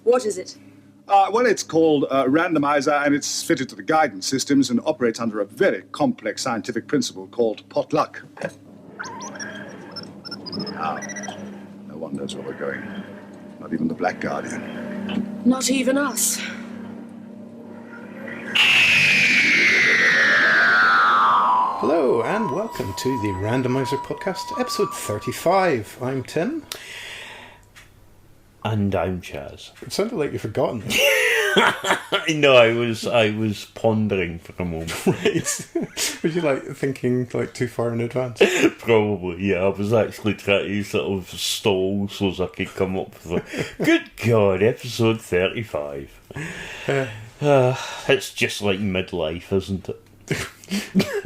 What is it? Well, it's called Randomizer, and it's fitted to the guidance systems and operates under a very complex scientific principle called potluck. Now, no one knows where we're going. Not even the Black Guardian. Not even us. Hello, and welcome to the Randomizer Podcast, episode 35. I'm Tim. And I'm Chaz. It sounded like you'd forgotten. No, I was pondering for a moment. Right. Was you thinking too far in advance? Probably, yeah. I was actually trying to sort of stall so as I could come up with good God, episode 35. It's just like midlife, isn't it?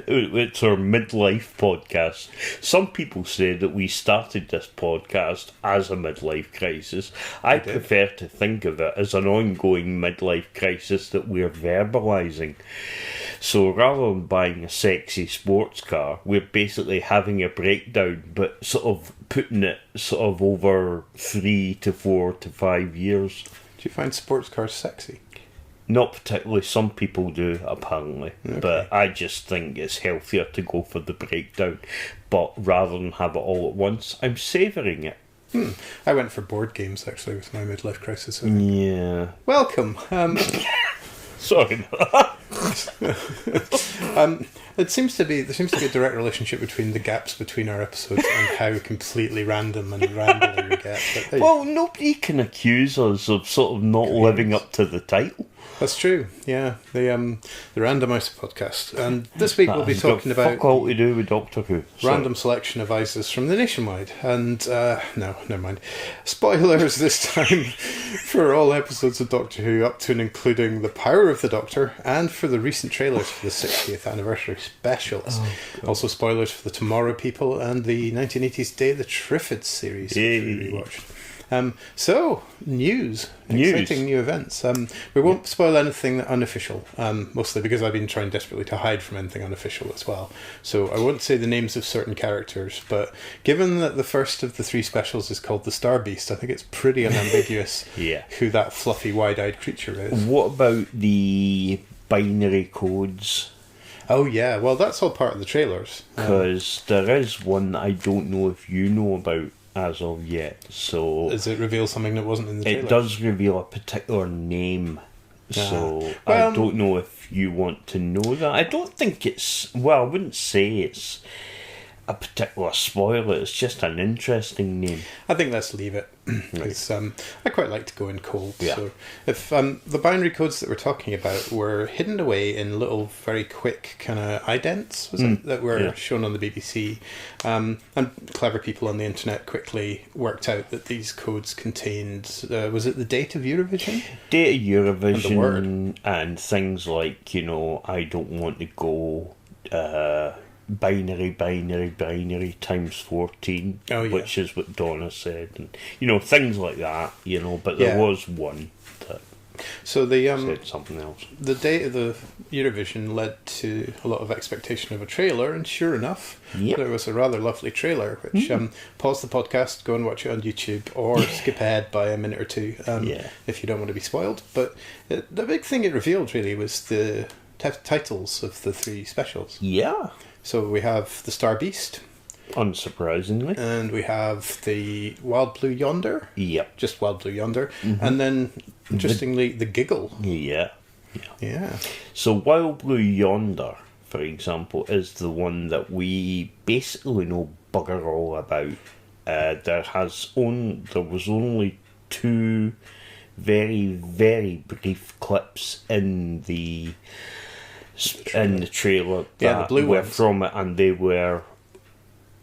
It's our midlife podcast. Some people say that we started this podcast as a midlife crisis. I prefer to think of it as an ongoing midlife crisis that we're verbalising. So rather than buying a sexy sports car, we're basically having a breakdown, but sort of putting it sort of over 3 to 4 to 5 years. Do you find sports cars sexy? Not particularly. Some people do, apparently. Okay. But I just think it's healthier to go for the breakdown. But rather than have it all at once, I'm savouring it. I went for board games, actually, with my midlife crisis. Yeah. Welcome. Sorry. There seems to be a direct relationship between the gaps between our episodes and how completely random and rambling we get. But, Well, nobody can accuse us of sort of not living up to the title. That's true, yeah. The Randomizer Podcast. And this week we'll be talking about fuck all to do with Doctor Who. random selection of ISIS from the Nationwide. And, no, never mind. Spoilers this time for all episodes of Doctor Who, up to and including The Power of the Doctor, and for the recent trailers for the 60th anniversary specials. Also spoilers for The Tomorrow People and the 1980s Day the Triffids series, which we rewatched. So, news. Exciting new events. We won't spoil anything unofficial, mostly because I've been trying desperately to hide from anything unofficial as well. So I won't say the names of certain characters, but given that the first of the 3 specials is called the Star Beast, I think it's pretty unambiguous who that fluffy, wide-eyed creature is. What about the binary codes? Oh yeah, well that's all part of the trailers. Because there is one that I don't know if you know about as of yet. So does it reveal something that wasn't in the trailer? It does reveal a particular name. So I don't know if you want to know that. I don't think it's... Well, I wouldn't say it's a particular spoiler. It's just an interesting name. I think let's leave it. Because I quite like to go in cold. Yeah. So if the binary codes that we're talking about were hidden away in little, very quick kind of idents, was it, that were shown on the BBC, and clever people on the internet quickly worked out that these codes contained, was it the date of Eurovision? Date of Eurovision And the word. And things like, I don't want to go... binary times 14, which is what Donna said, and things like that, but there was one that said something else. The date of the Eurovision led to a lot of expectation of a trailer, and sure enough, there was a rather lovely trailer, which pause the podcast, go and watch it on YouTube, or skip ahead by a minute or two if you don't want to be spoiled. But the big thing it revealed really was the titles of the 3 specials. Yeah. So we have the Star Beast. Unsurprisingly. And we have the Wild Blue Yonder. Yep. Just Wild Blue Yonder. Mm-hmm. And then, interestingly, the Giggle. Yeah. So Wild Blue Yonder, for example, is the one that we basically know bugger all about. There was only 2 very, very brief clips in the trailer the blue were ones from it, and they were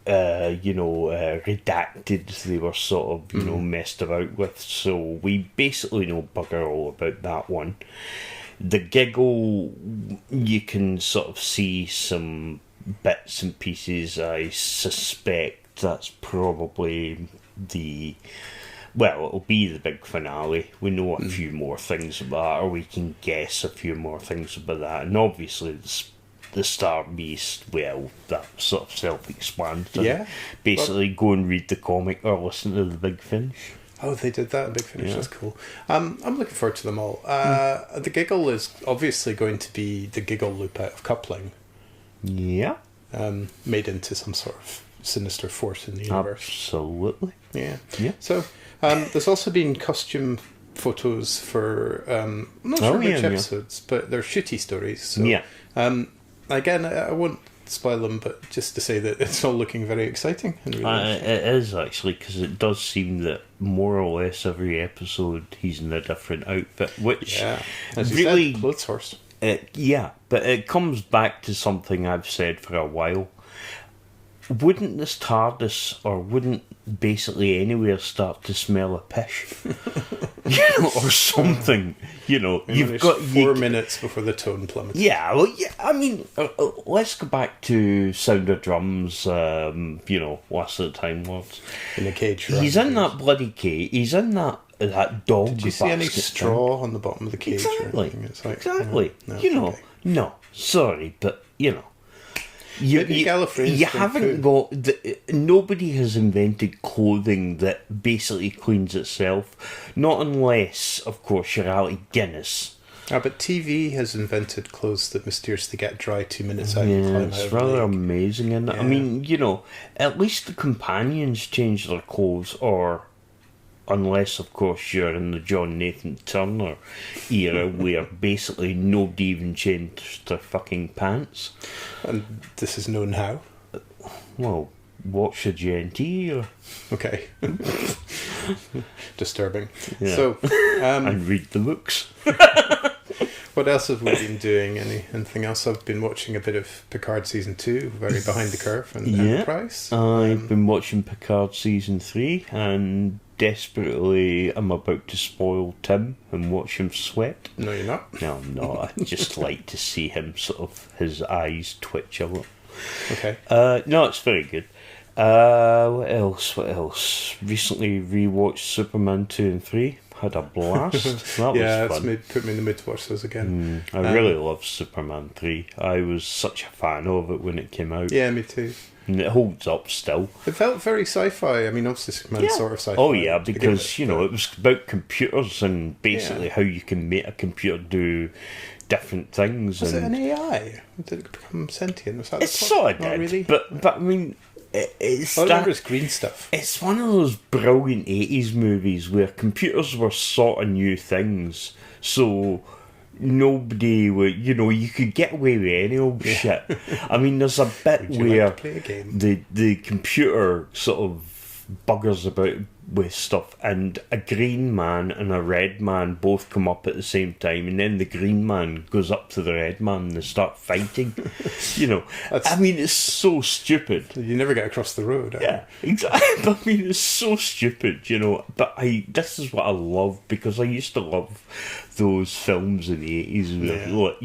redacted. They were sort of messed about with, so we basically know bugger all about that one. The Giggle, you can sort of see some bits and pieces. I suspect that's probably it'll be the big finale. We know a few more things about that, or we can guess a few more things about that. And obviously the Star Beast, well, that's sort of self-explanatory. Yeah. Basically, go and read the comic or listen to the Big Finish. Oh, they did that in Big Finish. Yeah. That's cool. I'm looking forward to them all. The giggle is obviously going to be the giggle loop out of Coupling. Yeah. Made into some sort of sinister force in the universe. Absolutely. Yeah. Yeah. So there's also been costume photos for I'm not sure which episodes, but they're shooty stories. So, yeah. Again, I won't spoil them, but just to say that it's all looking very exciting. And really it is actually, because it does seem that more or less every episode he's in a different outfit, which as really you said, clothes horse. But it comes back to something I've said for a while. Wouldn't this TARDIS, or wouldn't basically anywhere, start to smell of pish? Or something, You've got 4 minutes before the tone plummets. Yeah, well, yeah. I mean, let's go back to Sound of Drums. Last of the Time Lords. In a cage. He's in that bloody cage. He's in that dog. Did you see any straw on the bottom of the cage? Exactly. Exactly. No, No. Sorry, but You haven't got... nobody has invented clothing that basically cleans itself. Not unless, of course, you're Ali Guinness. But TV has invented clothes that mysteriously get dry 2 minutes out and climb out. It's rather amazing. And I mean, at least the companions change their clothes, or... Unless, of course, you're in the John Nathan Turner era where basically nobody even changed their fucking pants. And this is known how? Well, watch the GNT or... Okay. Disturbing. Yeah. So, and read the books. What else have we been doing? Anything else? I've been watching a bit of Picard Season 2, very behind the curve, and Enterprise. I've been watching Picard Season 3, and desperately I'm about to spoil Tim and watch him sweat. No, you're not. No, I'm not. I just like to see him his eyes twitch a little. Okay. No, it's very good. What else? Recently rewatched Superman 2 and 3. Had a blast. That was fun. It's put me in the mood to watch those again. I really loved Superman 3. I was such a fan of it when it came out. Yeah, me too. And it holds up still. It felt very sci-fi. I mean, obviously Superman's sort of sci-fi. Oh yeah, because it was about computers and basically how you can make a computer do different things. Was it an AI? Did it become sentient? Was that it sort of did, really? But I mean... It's I remember it's green stuff. It's one of those brilliant 80s movies where computers were sort of new things, so nobody would, you could get away with any old shit. I mean, there's a bit where the computer sort of buggers about with stuff, and a green man and a red man both come up at the same time, and then the green man goes up to the red man and they start fighting. I mean, it's so stupid. You never get across the road. Yeah, exactly. I mean, it's so stupid, But this is what I love, because I used to love those films in the 80s where,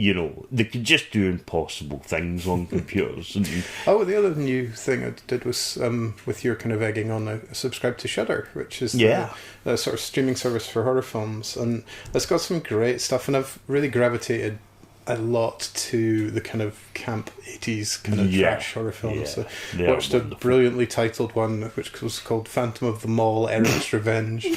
they could just do impossible things on computers. And, the other new thing I did was, with your kind of egging on, I subscribed to Shudder, which is the sort of streaming service for horror films, and it's got some great stuff, and I've really gravitated a lot to the kind of camp 80s kind of trash horror films. I watched a brilliantly titled one which was called Phantom of the Mall, Eric's Revenge,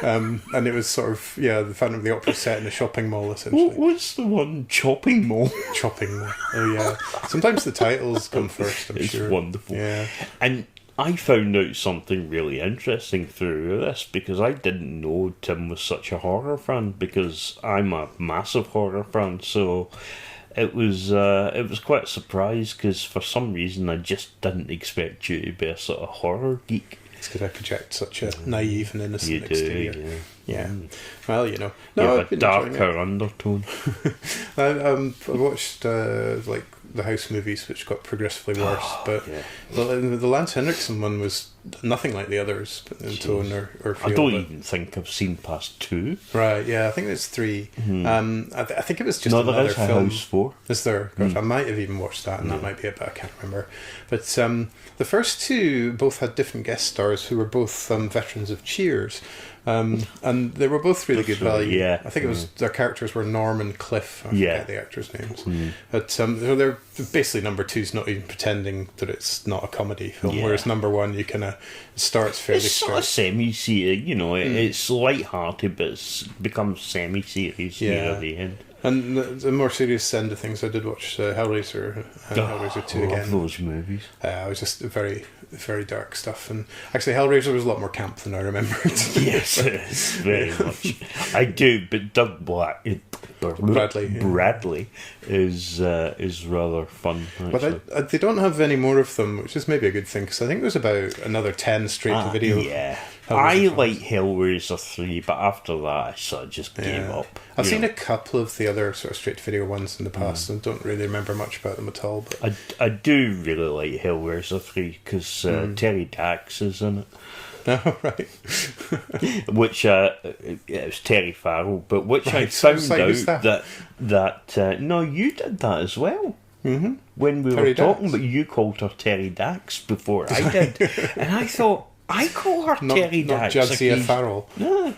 and it was sort of the Phantom of the Opera set in a shopping mall, essentially. What's the one? Chopping Mall? Chopping Mall. Oh yeah. Sometimes the titles come first, I'm sure. It's wonderful. Yeah. And I found out something really interesting through this, because I didn't know Tim was such a horror fan, because I'm a massive horror fan, so it was quite a surprise, because for some reason I just didn't expect you to be a sort of horror geek. It's because I project such a naive and innocent exterior. Yeah. Well, No, you have a darker undertone. I watched the House movies, which got progressively worse, but the Lance Henriksen one was nothing like the others in tone or feel. I don't even think I've seen past 2. Right, yeah, I think there's 3. I think it was just another there is film. House 4. Is there? Gosh, I might have even watched that, and that might be it, but I can't remember. But the first 2 both had different guest stars who were both veterans of Cheers. And they were both really good value. Yeah. I think it was their characters were Norm and Cliff. I forget the actors' names. But they're basically number two's not even pretending that it's not a comedy film, whereas number one you kind of starts fairly it's straight. sort of semi-serious, it's light-hearted, but it becomes semi-serious near the end. And the more serious end of things, I did watch Hellraiser and Hellraiser 2 again. I love those movies. It was just very, very dark stuff. And actually, Hellraiser was a lot more camp than I remembered. Yes, it is, very much. I do, but Doug Bradley is rather fun. But they don't have any more of them, which is maybe a good thing, because I think there's about another 10 straight-to-video. Yeah. I like Hellraiser 3, but after that I sort of just gave up. I've seen a couple of the other sort of straight-to-video ones in the past and don't really remember much about them at all. But I do really like Hellraiser 3 because Terry Dax is in it. Oh, right. Which, it was Terry Farrell, but which I found out that no, you did that as well. Mm-hmm. When we were talking, but you called her Terry Dax before I did. And I thought, I call her Terry Dax. Not Jedekiah Farrell. No.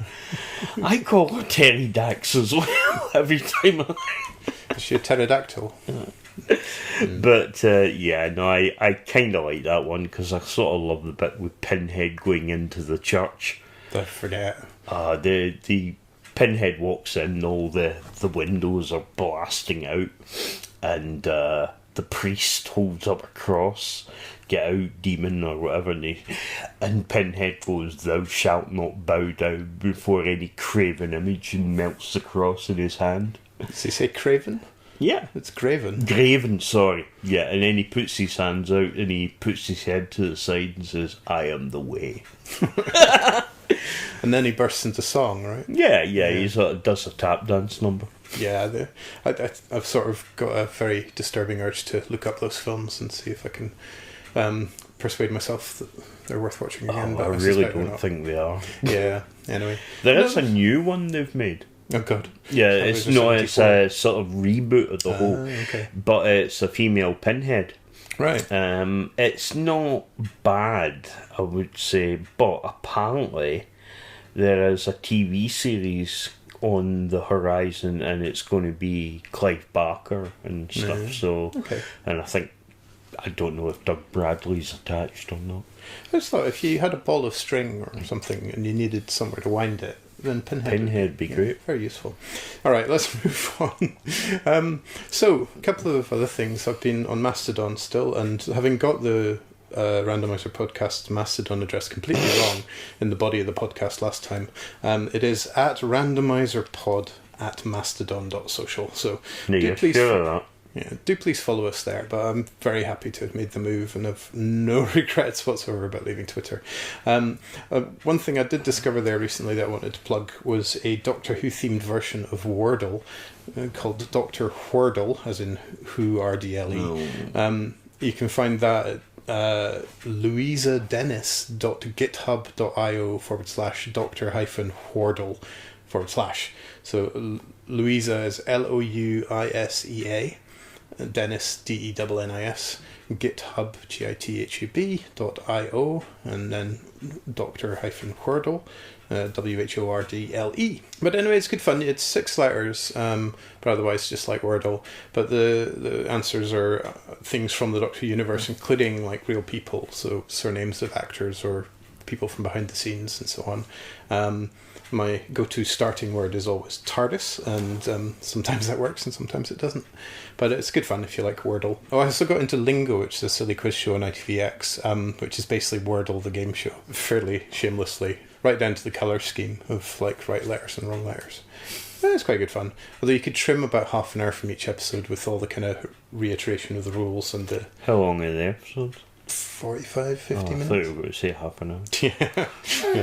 I call her Terry Dax as well every time. Is she a pterodactyl? But I kind of like that one because I sort of love the bit with Pinhead going into the church. I forget. The Pinhead walks in, all the windows are blasting out, and the priest holds up a cross. Get out, demon, or whatever. And Pinhead goes, "Thou shalt not bow down before any graven image," and melts the cross in his hand. Does he say craven? Yeah. It's graven. Graven, sorry. Yeah, and then he puts his hands out and he puts his head to the side and says, "I am the way." And then he bursts into song, right? Yeah, he sort of does a tap dance number. Yeah, I've sort of got a very disturbing urge to look up those films and see if I can persuade myself that they're worth watching again. But I really don't think they are. Yeah, anyway. There is a new one they've made. Oh, God. Yeah, it's a sort of reboot of the whole. Okay. But it's a female Pinhead. Right. It's not bad, I would say, but apparently there is a TV series on the horizon and it's going to be Clive Barker and stuff. And I don't know if Doug Bradley's attached or not. I just thought if you had a ball of string or something and you needed somewhere to wind it, then Pinhead would be great. Very useful. All right, let's move on. So, a couple of other things. I've been on Mastodon still, and having got the Randomizer podcast Mastodon address completely wrong in the body of the podcast last time, it is at randomizerpod@mastodon.social. So, do please follow us there, but I'm very happy to have made the move and have no regrets whatsoever about leaving Twitter. One thing I did discover there recently that I wanted to plug was a Doctor Who themed version of Wordle called Dr. Whordle, as in Who RDLE. You can find that at louisadennis.github.io/Dr-Whordle/. So Louisa is LOUISEA. Dennis DENNIS, GitHub GITHUB.io, and then Dr-Whordle, WHORDLE. But anyway, it's good fun. It's 6 letters, but otherwise just like Wordle. But the answers are things from the Doctor Who universe, including like real people, so surnames of actors or people from behind the scenes and so on. My go-to starting word is always TARDIS, and sometimes that works and sometimes it doesn't. But it's good fun if you like Wordle. Oh, I also got into Lingo, which is a silly quiz show on ITVX, which is basically Wordle, the game show, fairly shamelessly, right down to the colour scheme of like right letters and wrong letters. It's quite good fun. Although you could trim about half an hour from each episode with all the kind of reiteration of the rules and the... How long are the episodes? 45, 50 minutes. I thought you were going to say half an hour. Yeah,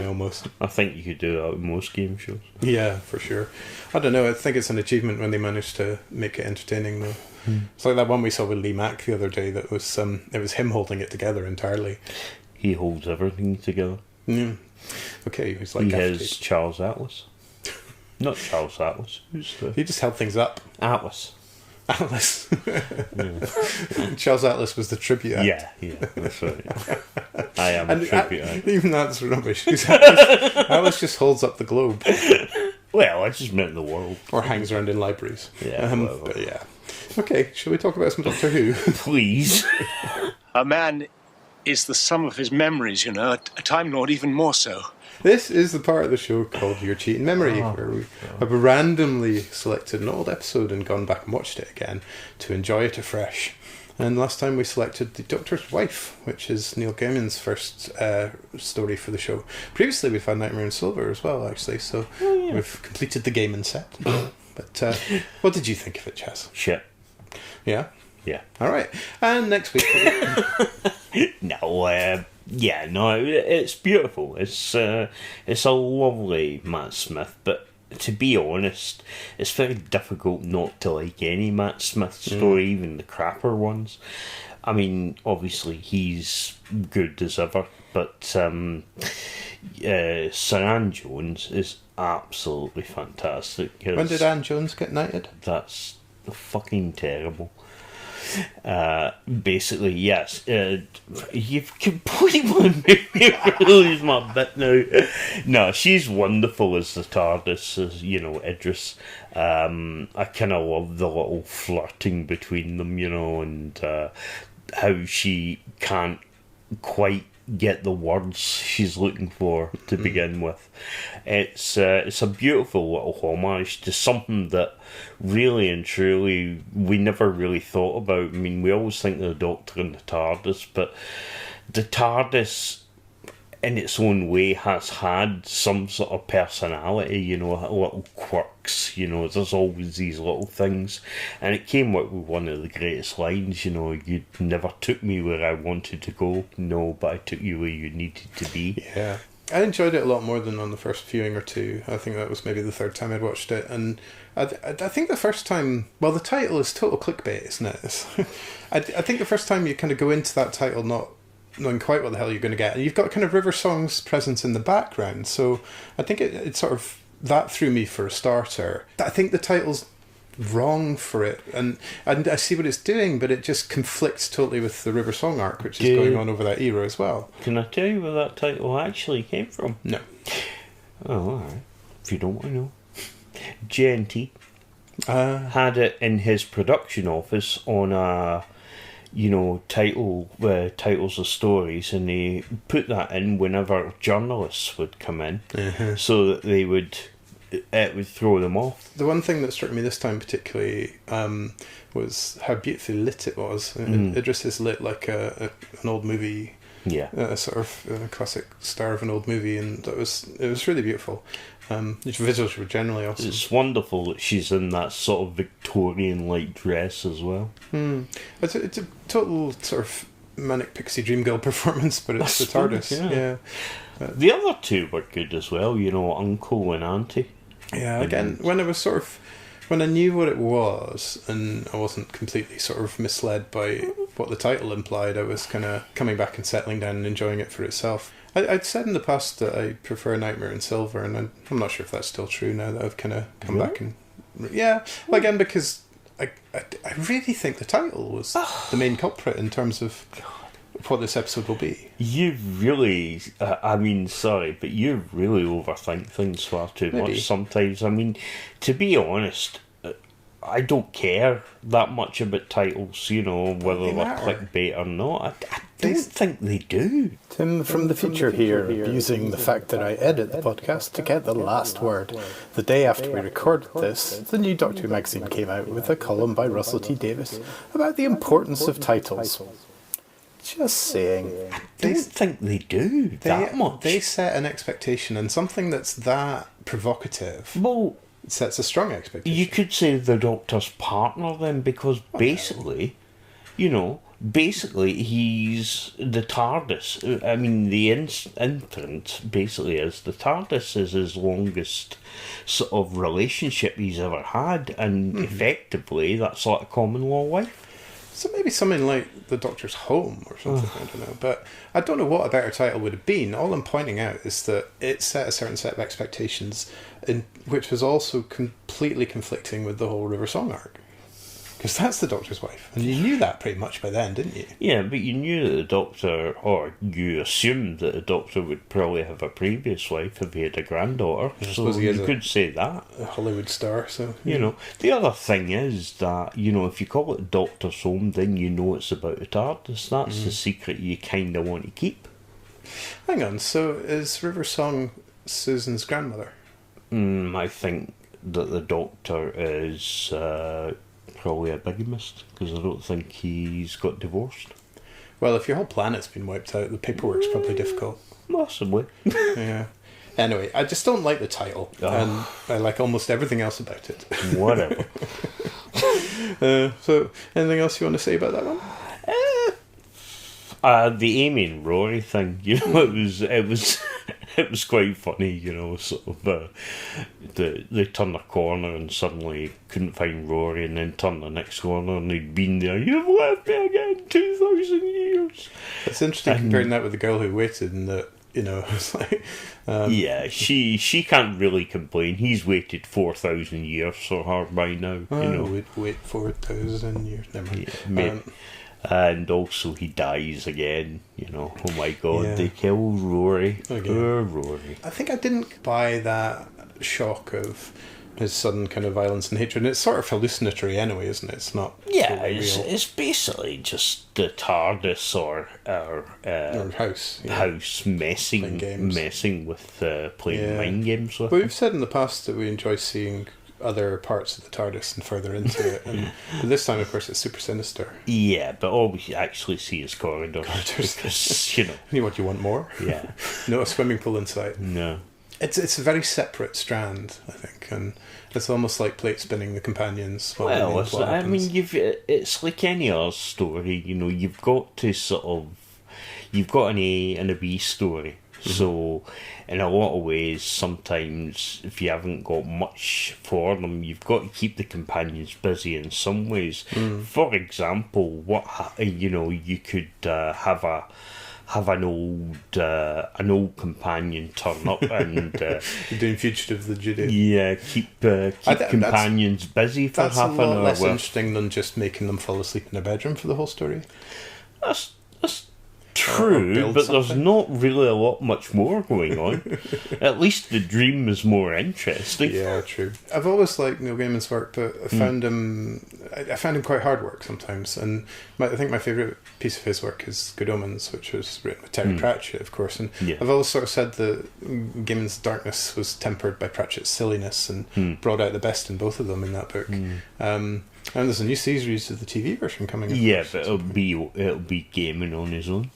almost. I think you could do that with most game shows. Yeah, for sure. I don't know, I think it's an achievement when they manage to make it entertaining though. It's like that one we saw with Lee Mack the other day that was it was him holding it together entirely. He holds everything together. Yeah. Okay, he's like... He has Charles Atlas. Not Charles Atlas. He just held things up. Atlas. Atlas. Charles Atlas was the tribute act. Yeah, that's right. I am a tribute act. Even that's rubbish. 'Cause Atlas just holds up the globe. Well, I just meant the world. Or hangs around in libraries. Yeah, but yeah. Okay, shall we talk about some Doctor Who? Please. A man is the sum of his memories, you know, a Time Lord even more so. This is the part of the show called Your Cheatin Memory, where we have randomly selected an old episode and gone back and watched it again to enjoy it afresh. And last time we selected The Doctor's Wife, which is Neil Gaiman's first story for the show. Previously we've had Nightmare in Silver as well, actually, so we've completed the Gaiman set. But what did you think of it, Chas? Shit. Yeah? Yeah. Alright, and next week... It's beautiful. It's a lovely Matt Smith, but to be honest, it's very difficult not to like any Matt Smith story, even the crapper ones. I mean, obviously he's good as ever, but Sir Anne Jones is absolutely fantastic. When did Anne Jones get knighted? That's fucking terrible. Basically, yes. You've completely made me lose my bit now. No, she's wonderful as the TARDIS, as Idris. I kind of love the little flirting between them, and how she can't quite get the words she's looking for to begin with. It's a beautiful little homage to something that really and truly we never really thought about. I mean, we always think of the Doctor and the TARDIS, but the TARDIS in its own way has had some sort of personality, little quirks, there's always these little things. And it came up with one of the greatest lines, you never took me where I wanted to go, no, but I took you where you needed to be. Yeah. I enjoyed it a lot more than on the first viewing or two. I think that was maybe the third time I'd watched it. And I think the first time... Well, the title is total clickbait, isn't it? I think the first time you kind of go into that title not knowing quite what the hell you're going to get. And you've got kind of River Song's presence in the background. So I think it sort of... That threw me for a starter. I think the title's wrong for it. And I see what it's doing, but it just conflicts totally with the River Song arc, which is going on over that era as well. Can I tell you where that title actually came from? No. Oh, alright. If you don't want to know. JNT had it in his production office on a... titles of stories, and they put that in whenever journalists would come in, so that it would throw them off. The one thing that struck me this time particularly was how beautifully lit it was. Idris is lit like an old movie, a sort of classic star of an old movie, and it was really beautiful. Its visuals were generally awesome. It's wonderful that she's in that sort of Victorian-like dress as well. It's a total sort of manic pixie dream girl performance, but it's the TARDIS. Yeah. The other two were good as well. Uncle and Auntie. Yeah. Again, when I knew what it was, and I wasn't completely sort of misled by what the title implied, I was kind of coming back and settling down and enjoying it for itself. I'd said in the past that I prefer Nightmare in Silver, and I'm not sure if that's still true now that I've kind of come back and... Yeah, well, again, because I really think the title was the main culprit in terms of what this episode will be. You really... sorry, but you really overthink things far too much sometimes. I mean, to be honest... I don't care that much about titles, whether they're clickbait or not. I don't think they do. Tim from the future here, abusing the fact that I edit the podcast to get the last word. The day after we recorded this, the new Doctor Who magazine came out with a column by Russell T Davies about the importance of titles. Just saying. I don't think they do that much. They set an expectation, and something that's that provocative... Well... sets a strong expectation. You could say the Doctor's partner then, because basically he's the TARDIS. I mean, the infant basically is the TARDIS is his longest sort of relationship he's ever had, and effectively that's like a common law wife. So maybe something like The Doctor's Home or something, I don't know. But I don't know what a better title would have been. All I'm pointing out is that it set a certain set of expectations, which was also completely conflicting with the whole River Song arc. Because that's the Doctor's wife. And you knew that pretty much by then, didn't you? Yeah, but you knew that the Doctor, or you assumed that the Doctor would probably have a previous wife if he had a granddaughter. I So suppose he is you could say that. a Hollywood star, so... You know, the other thing is that, you know, if you call it Doctor's Home, then you know it's about the TARDIS. That's the secret you kind of want to keep. Hang on, so is River Song Susan's grandmother? I think that the Doctor is probably a bigamist, because I don't think he's got divorced. Well, if your whole planet's been wiped out, the paperwork's probably difficult. Possibly. Yeah. Anyway, I just don't like the title, and I like almost everything else about it. Whatever. So, anything else you want to say about that one? The Amy and Rory thing, you know, it was quite funny, you know, sort of, they turned a corner and suddenly couldn't find Rory, and then turned the next corner and they'd been there. You've left me again 2,000 years. It's interesting comparing that with the girl who waited, and that, you know, it's like... yeah, she can't really complain. He's waited 4,000 years for her by now, you know. Wait 4,000 years, never mind. And also he dies again, you know. Oh my god, Yeah. they kill Rory. Again. Poor Rory. I think I didn't buy that shock of his sudden kind of violence and hatred. And it's sort of hallucinatory anyway, isn't it? It's not Yeah, totally real. it's basically just the TARDIS or Or house. Yeah. house Playing games. messing with playing Yeah. mind games with But him. we've said in the past that we enjoy seeing other parts of the TARDIS and further into it. And this time, of course, it's super sinister. Yeah, but all we actually see is corridors. Because, you know, What, do you want more? yeah. No, a swimming pool inside. No. It's a very separate strand, I think, and it's almost like plate spinning the companions. While the Well, main it's, plot I happens. mean, it's like any other story, you know, you've got to sort of, you've got an A and a B story. So, in a lot of ways, sometimes if you haven't got much for them, you've got to keep the companions busy in some ways. For example, you know, you could have an old companion turn up and You're doing Fugitive the Judy. yeah, keep companions busy for That's half a an lot hour. less Well, interesting than just making them fall asleep in their bedroom for the whole story. That's true, build but there's something. not really a lot much more going on. At least the dream is more interesting. Yeah, true. I've always liked Neil Gaiman's work, but I found him quite hard work sometimes. And I think my favourite piece of his work is Good Omens, which was written with Terry Pratchett, of course. And Yeah. I've always sort of said that Gaiman's darkness was tempered by Pratchett's silliness and brought out the best in both of them in that book. And there's a new series of the TV version coming. Yeah, but it'll be gaming on his own.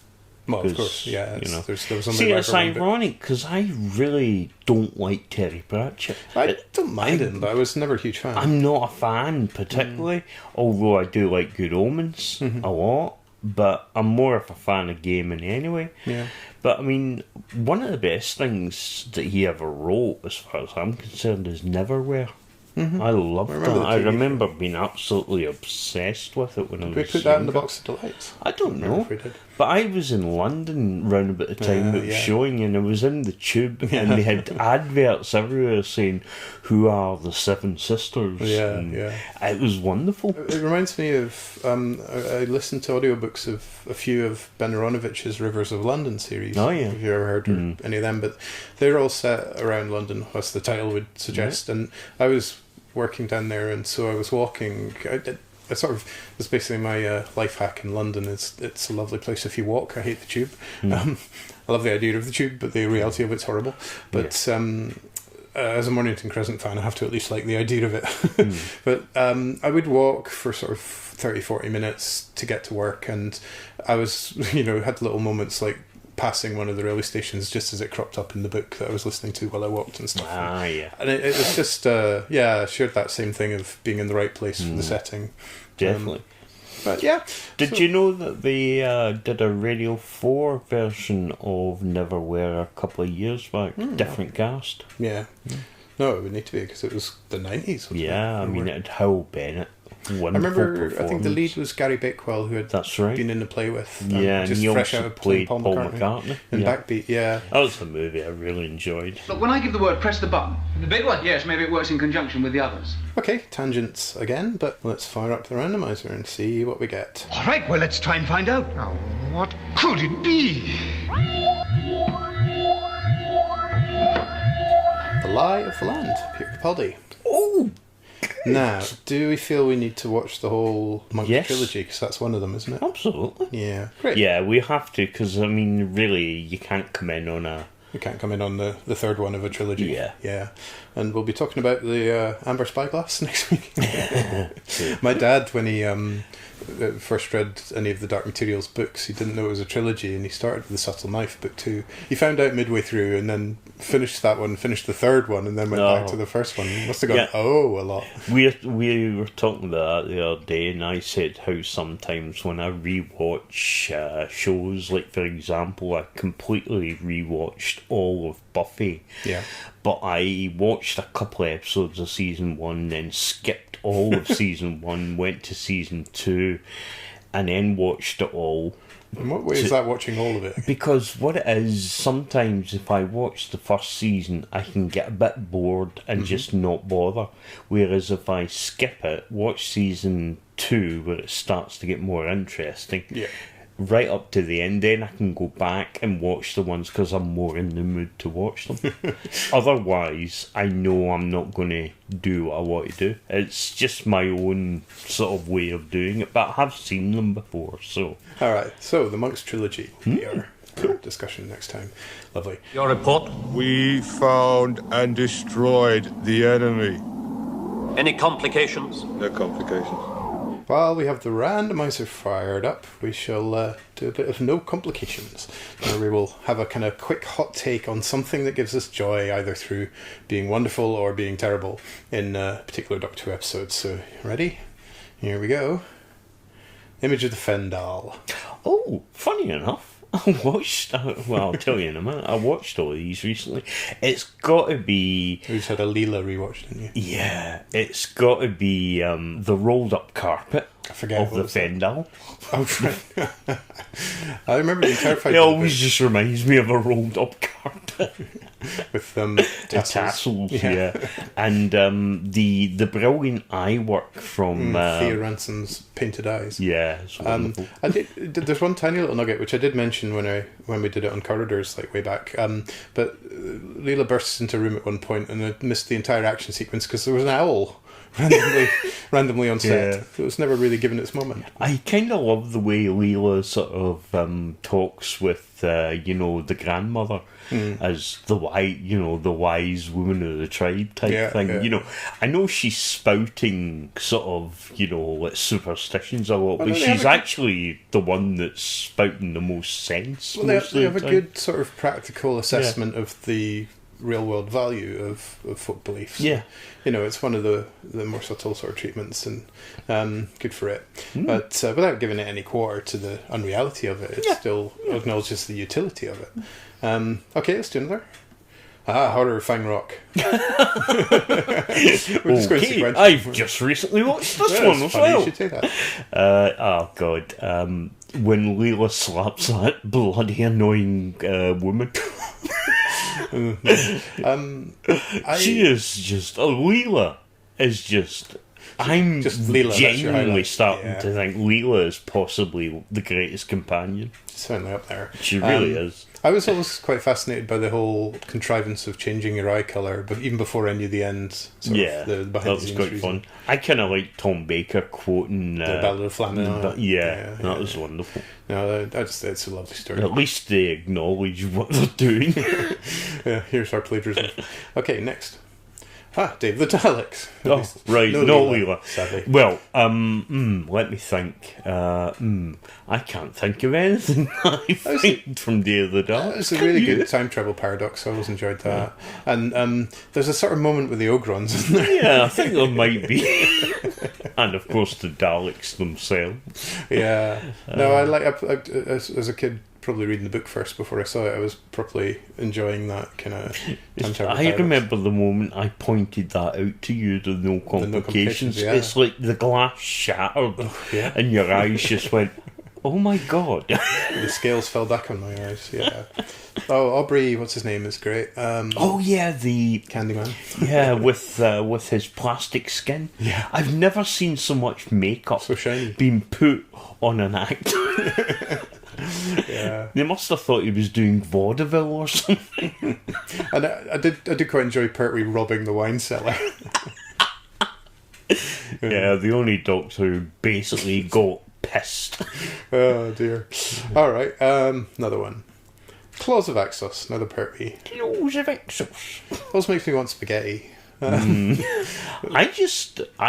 Well, of 'cause, course, yeah. you know. There was only See, like it's a one book. ironic because I really don't like Terry Pratchett. I don't mind him, but I was never a huge fan. I'm not a fan particularly, although I do like Good Omens a lot. But I'm more of a fan of gaming anyway. Yeah. But I mean, one of the best things that he ever wrote, as far as I'm concerned, is Neverwhere. I love I remember that. the I TV remember being absolutely obsessed with it when I was Did we put that in the younger. box of delights? I don't remember know. if we did. But I was in London round about the time it was yeah. showing, and I was in the tube, and they had adverts everywhere saying, "Who are the Seven Sisters?" Yeah, and yeah. It was wonderful. It reminds me of I listened to audiobooks of a few of Ben Aronovich's Rivers of London series. Oh, yeah. Have you ever heard any of them? But they're all set around London, as the title would suggest. And I was working down there, and so I was walking. I sort of, it's basically my life hack in London. It's a lovely place if you walk. I hate the tube. I love the idea of the tube, but the reality of it's horrible. But as a Mornington Crescent fan, I have to at least like the idea of it. But I would walk for sort of 30-40 minutes to get to work, and I was, had little moments like passing one of the railway stations just as it cropped up in the book that I was listening to while I walked and stuff. Ah, yeah. And it was just, I shared that same thing of being in the right place for the setting. Definitely. But yeah. Did you know that they did a Radio 4 version of Neverwhere a couple of years back? Different cast. Yeah. No, it would need to be because it was the 90s. Wasn't Yeah, it? I mean, it had Howell Bennett, Wonderful I remember, I think the performance. lead was Gary Bakewell, who had That's right. been in the play with. Yeah, just and he fresh also out of playing played Paul McCartney. In Yeah. Backbeat, yeah. That was a movie I really enjoyed. Look, when I give the word, press the button. The big one? Yes, maybe it works in conjunction with the others. Okay, tangents again, but let's fire up the randomizer and see what we get. All right, well, let's try and find out. Now, what could it be? The Lie of the Land, Peter Capaldi. Oh! Now, do we feel we need to watch the whole Monk Yes. trilogy? Because that's one of them, isn't it? Absolutely. Yeah, great. Yeah, we have to, because, I mean, really, you can't come in on a... We can't come in on the third one of a trilogy. Yeah. Yeah. And we'll be talking about the Amber Spyglass next week. My dad, when he first read any of the Dark Materials books, he didn't know it was a trilogy, and he started with The Subtle Knife book 2. He found out midway through and then finished that one, finished the third one, and then went back to the first one. He must have gone, a lot. We were talking about that the other day, and I said how sometimes when I rewatch shows, like for example, I completely rewatched all of Buffy. Yeah. But I watched a couple of episodes of season 1, then skipped all of season 1, went to season 2, and then watched it all. In what way is that watching all of it? Because what it is, sometimes if I watch the first season, I can get a bit bored and just not bother. Whereas if I skip it, watch season 2, where it starts to get more interesting, right up to the end, then I can go back and watch the ones because I'm more in the mood to watch them. Otherwise, I know I'm not going to do what I want to do. It's just my own sort of way of doing it, but I have seen them before, so... Alright, so the Monks trilogy will be our discussion next time. Lovely. Your report? We found and destroyed the enemy. Any complications? No complications. While we have the randomizer fired up, we shall do a bit of no complications, where we will have a kind of quick hot take on something that gives us joy, either through being wonderful or being terrible, in particular Doctor Who episodes. So, ready? Here we go. Image of the Fendal. Oh, funny enough, I watched... well, I'll tell you in a minute. I watched all of these recently. It's got to be... You just had a Leela rewatch, didn't you? Yeah, it's got to be the rolled-up carpet I forget of what the was that. Fendal. Oh, right. I remember being terrified It of always just reminds me of a rolled-up carpet. with Tassels, yeah. And the brilliant eye work from... Thea Ransom's Painted Eyes. Yeah, it's wonderful. There's one tiny little nugget which I did mention when we did it on Corridors, like way back. But Leela bursts into a room at one point, and I missed the entire action sequence because there was an owl randomly on set. Yeah. It was never really given its moment. I kind of love the way Leela sort of talks with, the grandmother as the wise woman of the tribe type thing. Yeah. I know she's spouting sort of, like superstitions a lot, Well, but they she's have actually the one that's spouting the most sense. Well, they have a good sort of practical assessment of the real world value of folk beliefs. Yeah. It's one of the more subtle sort of treatments, and good for it. But without giving it any quarter to the unreality of it, it still acknowledges the utility of it. Okay, let's do another. Horror of Fang Rock. Okay, I've just recently watched this one as funny well. you should say that. Oh god, when Leela slaps that bloody annoying woman. She is just... Leela is just... I'm just Leela, that's your genuinely highlight. starting to think Leela is possibly the greatest companion. Certainly up there. She really is. I was always quite fascinated by the whole contrivance of changing your eye colour, but even before I knew the end, the behind that the was scenes quite reason. fun. I kind of like Tom Baker quoting The Ballad of Flammin' Eye. That was wonderful. No, it's a lovely story. At least they acknowledge what they're doing. Yeah, here's our plagiarism. Okay, next. Dave the Daleks. Oh, right, No no Leela, Leela. sadly. Well, let me think. I can't think of anything I find from Day of the Daleks. It's a really good time travel paradox. I always enjoyed that. And there's a sort of moment with the Ogrons, isn't there? Yeah, I think there might be. And of course the Daleks themselves. Yeah. No, I as a kid probably reading the book first before I saw it. I was properly enjoying that kind of time travel. I remember the moment I pointed that out to you, the no complications. Yeah. It's like the glass shattered and your eyes just went, oh my god. The scales fell back on my eyes, yeah. Oh, Aubrey, what's his name, is great. Oh yeah, the Candyman. Yeah, with his plastic skin. Yeah. I've never seen so much makeup So shiny. being put on an actor. Yeah. They must have thought he was doing vaudeville or something. And I did quite enjoy Pertwee robbing the wine cellar. Yeah, the only Doctor who basically got pissed. Oh dear. Alright, another one. Claws of Axos, another Pertwee. Claws of Axos. Always makes me want spaghetti. I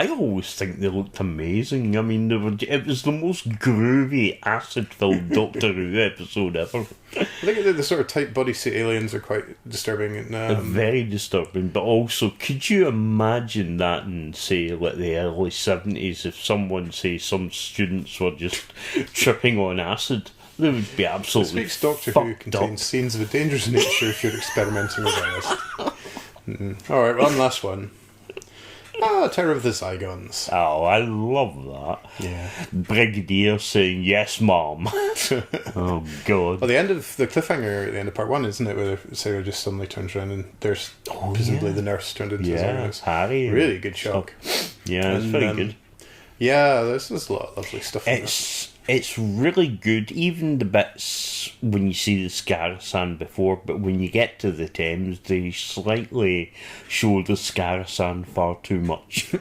always think they looked amazing. I mean, it was the most groovy, acid-filled Doctor Who episode ever. I think the sort of tight bodysuit aliens are quite disturbing. And, very disturbing, but also, could you imagine that in, say, like the early 70s, if someone, say, some students were just tripping on acid? They would be absolutely This week's Doctor Who contains scenes of a dangerous nature if you're experimenting with us. Alright, one last one. Terror of the Zygons. Oh, I love that. Yeah. Brigadier saying, yes, Mom. Oh, God. Well, the end of the cliffhanger at the end of part 1, isn't it? Where Sarah just suddenly turns around and there's presumably the nurse turned into Zygons. Harry. Really good shock. Yeah, it's very good. Yeah, there's a lot of lovely stuff in It's really good, even the bits when you see the Scarasan before, but when you get to the Thames, they slightly show the Scarasan far too much.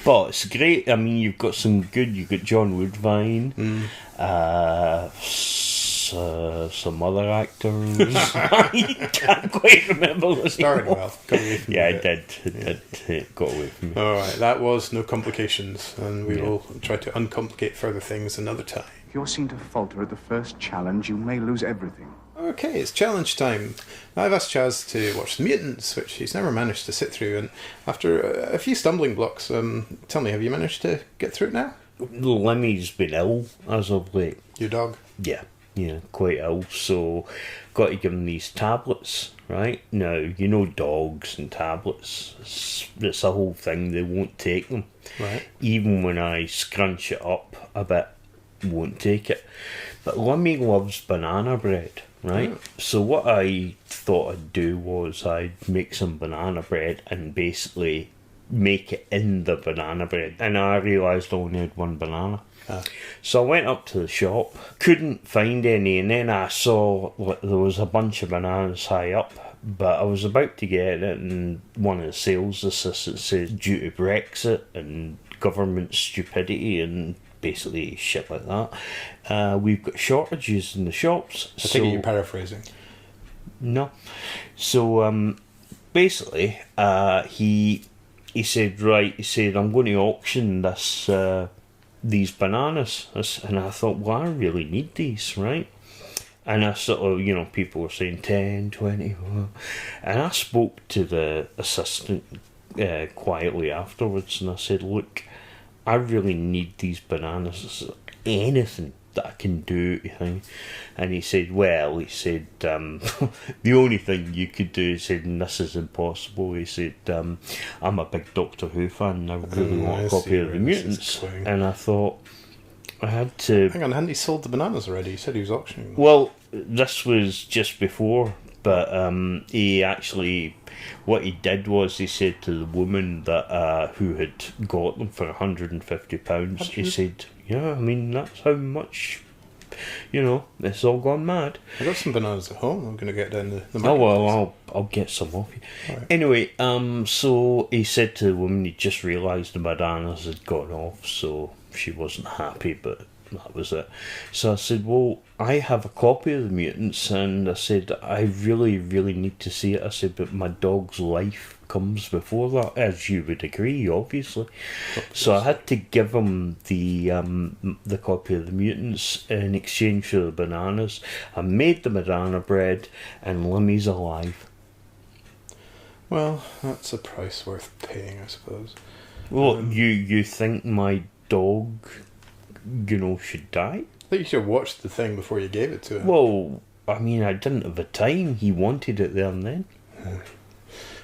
But it's great. I mean, you've got John Woodvine, some other actors. I can't quite remember the Started well. Got away from Yeah, me a it bit. did. Got away from me. Alright, that was No Complications, and we will try to uncomplicate further things another time. If you're seen to falter at the first challenge, you may lose everything. Okay, it's challenge time. I've asked Chaz to watch The Mutants, which he's never managed to sit through, and after a few stumbling blocks, tell me, have you managed to get through it now? Lemmy's been ill as of late. Your dog? Yeah, quite ill, so got to give him these tablets, right? Now, you know dogs and tablets, it's a whole thing, they won't take them. Right. Even when I scrunch it up a bit, won't take it. But Lemmy loves banana bread, right? So what I thought I'd do was I'd make some banana bread and basically make it in the banana bread. And I realised I only had one banana. So I went up to the shop, couldn't find any, and then I saw there was a bunch of bananas high up, but I was about to get it, and one of the sales assistants said, due to Brexit and government stupidity and basically shit like that, we've got shortages in the shops. I think you're paraphrasing. No. So basically, he said, I'm going to auction these bananas. And I thought, well, I really need these, right? And I sort of, people were saying 10, 20. And I spoke to the assistant quietly afterwards, and I said, look, I really need these bananas. Is there anything that I can do? And he said, the only thing you could do, he said, and this is impossible, he said, I'm a big Doctor Who fan and I really want a copy of The Mutants. And I thought, I had to... Hang on, hadn't he sold the bananas already? He said he was auctioning them. Well, this was just before, but he actually... What he did was he said to the woman that who had got them for £150, he said, yeah, I mean, that's how much, it's all gone mad. I got some bananas at home. I'm going to get down the market. Oh, well, I'll get some off you. Right. Anyway, so he said to the woman he just realised the bananas had gone off, so she wasn't happy, but that was it. So I said, well, I have a copy of The Mutants, and I said, I really, really need to see it. I said, but my dog's life comes before that, as you would agree, obviously. So I had to give him the copy of The Mutants in exchange for the bananas. I made the banana bread, and Limmy's alive. Well, that's a price worth paying, I suppose. Well, you think my dog, should die? think you should have watched the thing before you gave it to him. Well, I mean, I didn't have the time. He wanted it there and then.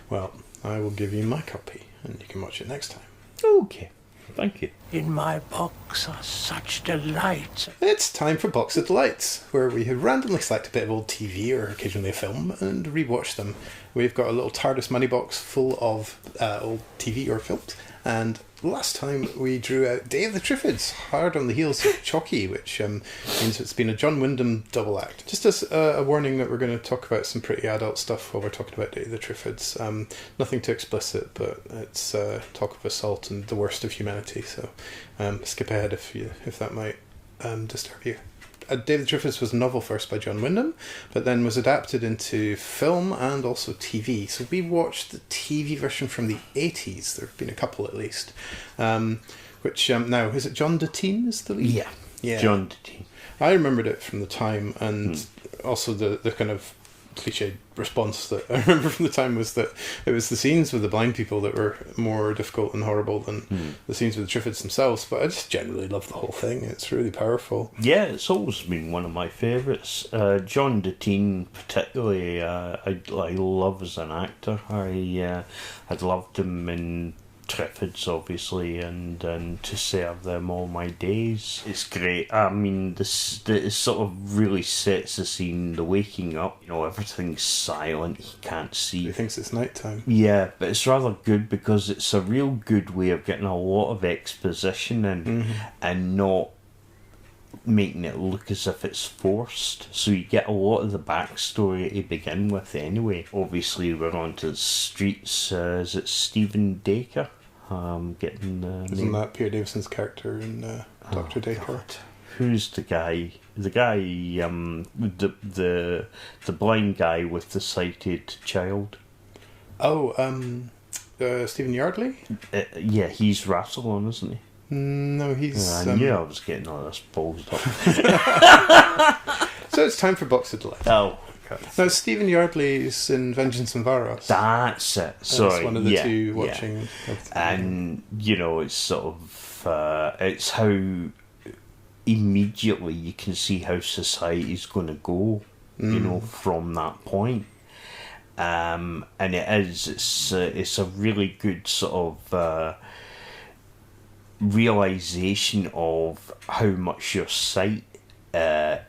Well, I will give you my copy, and you can watch it next time. Okay, thank you. In my box are such delights. It's time for Box of Delights, where we have randomly select a bit of old TV or occasionally a film and rewatch them. We've got a little TARDIS money box full of old TV or films, and last time we drew out Day of the Triffids, hard on the heels of Chalky, which means it's been a John Wyndham double act. Just as a warning that we're going to talk about some pretty adult stuff while we're talking about Day of the Triffids. Nothing too explicit, but it's talk of assault and the worst of humanity, so skip ahead if that might disturb you. Day of the Triffids was a novel first by John Wyndham, but then was adapted into film and also TV. So we watched the TV version from the 80s. There have been a couple at least. Which, now, is it John Teatime is the lead? Yeah. John Teatime. I remembered it from the time, and also the kind of cliched response that I remember from the time was that it was the scenes with the blind people that were more difficult and horrible than the scenes with the Triffids themselves, but I just generally love the whole thing. It's really powerful. Yeah, it's always been one of my favourites. John Teatime particularly, I love as an actor. I'd loved him in Triffids, obviously, and To Serve Them All My Days. It's great. I mean, it sort of really sets the scene, the waking up, everything's silent, he can't see. He thinks it's night time. Yeah, but it's rather good because it's a real good way of getting a lot of exposition in and not making it look as if it's forced. So you get a lot of the backstory to begin with anyway. Obviously, we're on to the streets. Is it Stephen Dacre? Isn't that Peter Davison's character in Dr. Dacre? God. Who's the guy? The guy, the blind guy with the sighted child. Oh, Stephen Yardley? Yeah, he's Rassilon, isn't he? No, he's... I knew I was getting all this balls up. So it's time for Box of Delight. Oh. No, Stephen Yardley's in Vengeance on Varos. That's it. Sorry. It's one of the two watching. And, it's sort of... it's how immediately you can see how society's going to go, from that point. And it's a really good sort of... realization of how much your sight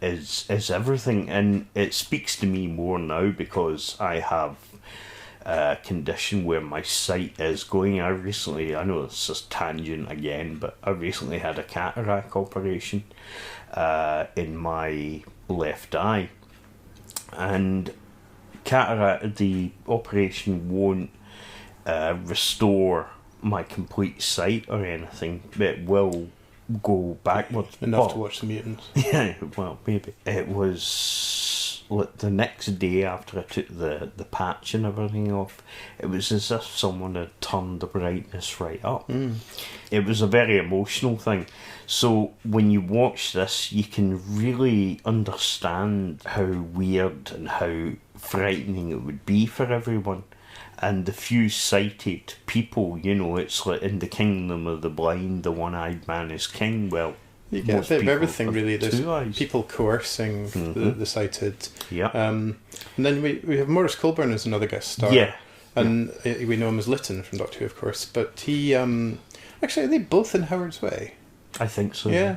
is everything, and it speaks to me more now because I have a condition where my sight is going. I know this is tangent again, but I recently had a cataract operation in my left eye, and the operation won't restore my complete sight or anything. It will go backwards. Enough to watch the mutants. Yeah, well, maybe. It was the next day after I took the patch and everything off, it was as if someone had turned the brightness right up. It was a very emotional thing. So when you watch this, you can really understand how weird and how frightening it would be for everyone. And the few sighted people, it's like in the kingdom of the blind, the one-eyed man is king. Well, you get a bit of everything, really. There's people coercing the sighted. Yeah. And then we have Maurice Colburn as another guest star. Yeah. And we know him as Lytton from Doctor Who, of course. But he... actually, are they both in Howard's Way? I think so. Yeah.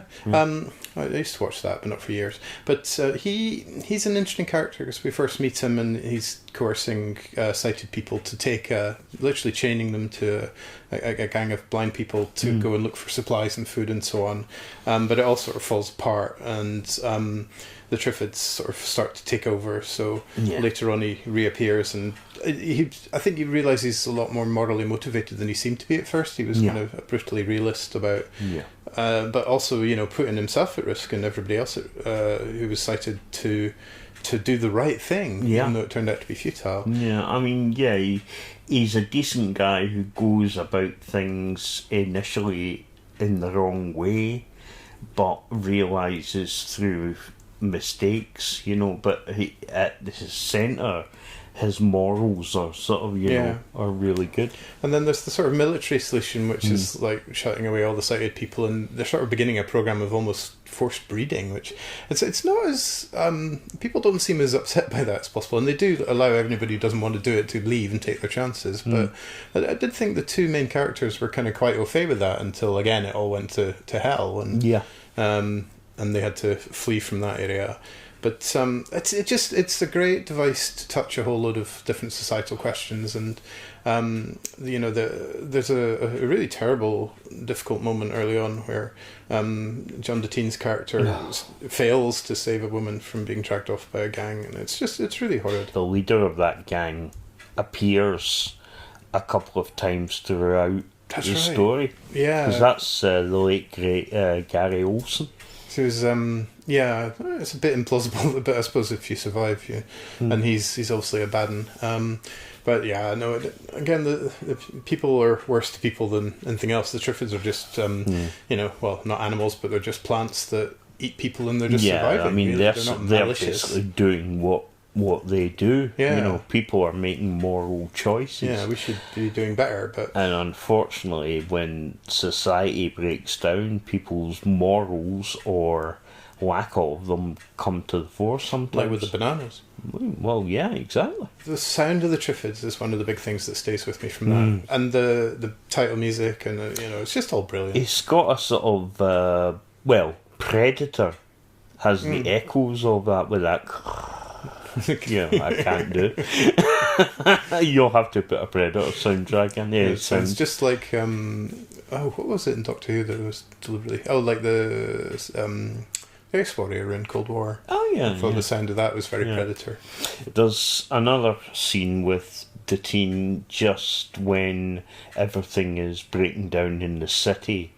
I used to watch that, but not for years. But he's an interesting character because we first meet him and he's coercing sighted people to take, literally chaining them to a gang of blind people to go and look for supplies and food and so on. But it all sort of falls apart, and the Triffids sort of start to take over. So later on he reappears, and I think he realises he's a lot more morally motivated than he seemed to be at first. He was kind of a brutally realist about... but also, putting himself at risk and everybody else who was sighted to do the right thing, even though it turned out to be futile. Yeah, I mean, he's a decent guy who goes about things initially in the wrong way, but realises through mistakes, but he, at his centre, his morals are sort of, you know, are really good. And then there's the sort of military solution, which is like shutting away all the sighted people, and they're sort of beginning a program of almost forced breeding, which it's not as people don't seem as upset by that as possible, and they do allow anybody who doesn't want to do it to leave and take their chances. But I did think the two main characters were kind of quite au fait with that until again it all went to hell, and and they had to flee from that area. But it's a great device to touch a whole load of different societal questions, and you know, there's a really terrible, difficult moment early on where John Deteen's character fails to save a woman from being tracked off by a gang, and it's really horrid. The leader of that gang appears a couple of times throughout the story. Yeah, because that's the late great Gary Olson. So it was, it's a bit implausible, but I suppose if you survive, and he's obviously a bad one. But yeah, no, again, the people are worse to people than anything else. The Triffids are just, you know, well, not animals, but they're just plants that eat people, and they're just surviving. I mean, really. they're not malicious. basically doing what they do. Yeah. You know, people are making moral choices. Yeah, we should be doing better, but... And unfortunately, when society breaks down, people's morals or lack of them come to the fore sometimes. Like with the bananas. Well, yeah, exactly. The sound of the Triffids is one of the big things that stays with me from that. And the title music, and you know, it's just all brilliant. It's got a sort of, Predator has the echoes of that with that... Yeah, I can't do it. You'll have to put a Predator soundtrack in there. It sounds just like what was it in Doctor Who that was deliberately like the Space Warrior in Cold War. Oh yeah, I thought the sound of that was very Predator. There's another scene with the teen just when everything is breaking down in the city,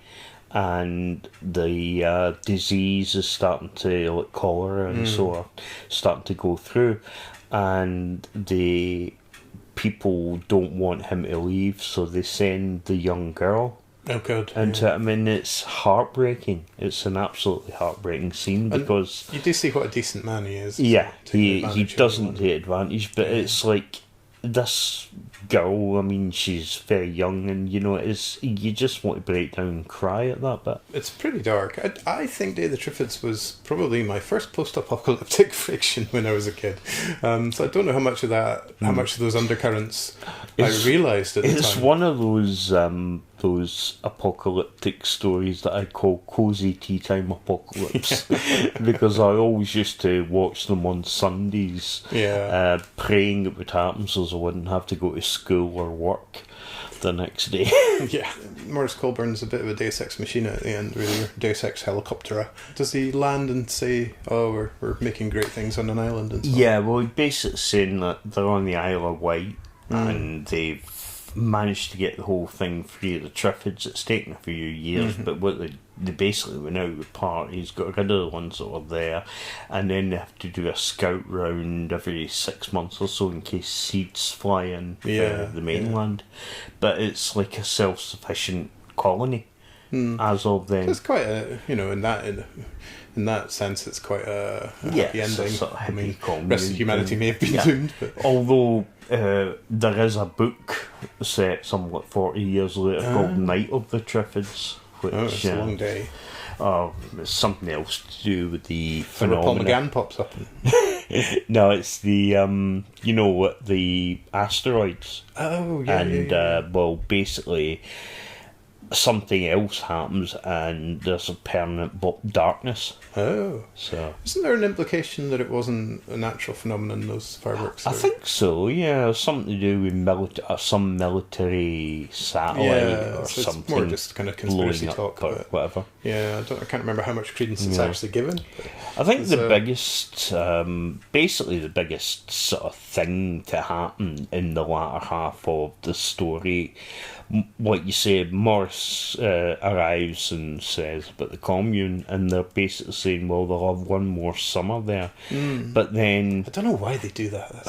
and the disease is starting to, like cholera and so on, starting to go through, and the people don't want him to leave, so they send the young girl into it. I mean, it's heartbreaking. It's an absolutely heartbreaking scene, because you do see what a decent man he is. Yeah, he doesn't take advantage, but it's like this girl, I mean, she's very young, and you know, you just want to break down and cry at that bit. It's pretty dark. I think Day of the Triffids was probably my first post-apocalyptic fiction when I was a kid. So I don't know how much of those undercurrents I realised at the time. It's one of those apocalyptic stories that I call Cosy Teatime Apocalypse, because I always used to watch them on Sundays, praying it would happen so I wouldn't have to go to school or work the next day. Yeah, Maurice Colburn's a bit of a Deus Ex Machina at the end, really, Deus Ex Helicoptera. Does he land and say, "Oh, we're making great things on an island"? And so on? Well, he's basically saying that they're on the Isle of Wight, and they've managed to get the whole thing free of the Triffids. It's taken a few years, but what they basically went out with parties, got rid of the ones that were there, and then they have to do a scout round every 6 months or so in case seeds fly in from the mainland. But it's like a self-sufficient colony as of then. It's quite a, you know, in that sense, it's quite a happy ending. Sort of hippie commune. Rest of humanity may have been doomed, but although there is a book set somewhat 40 years later called Night of the Triffids, which it's a long day. It's something else to do with the phenomenon. Paul McGann pops up. No, it's the you know what, the asteroids. Oh yeah. And well, basically, something else happens and there's a permanent darkness. Oh. So isn't there an implication that it wasn't a natural phenomenon, those fireworks? I think so, yeah. Something to do with some military satellite or something. It's more just kind of conspiracy talk or whatever. Yeah, I can't remember how much credence it's actually given. I think the biggest, basically the biggest sort of thing to happen in the latter half of the story, what you say, Morris arrives and says about the commune, and they're basically saying, well, they'll have one more summer there. But then I don't know why they do that.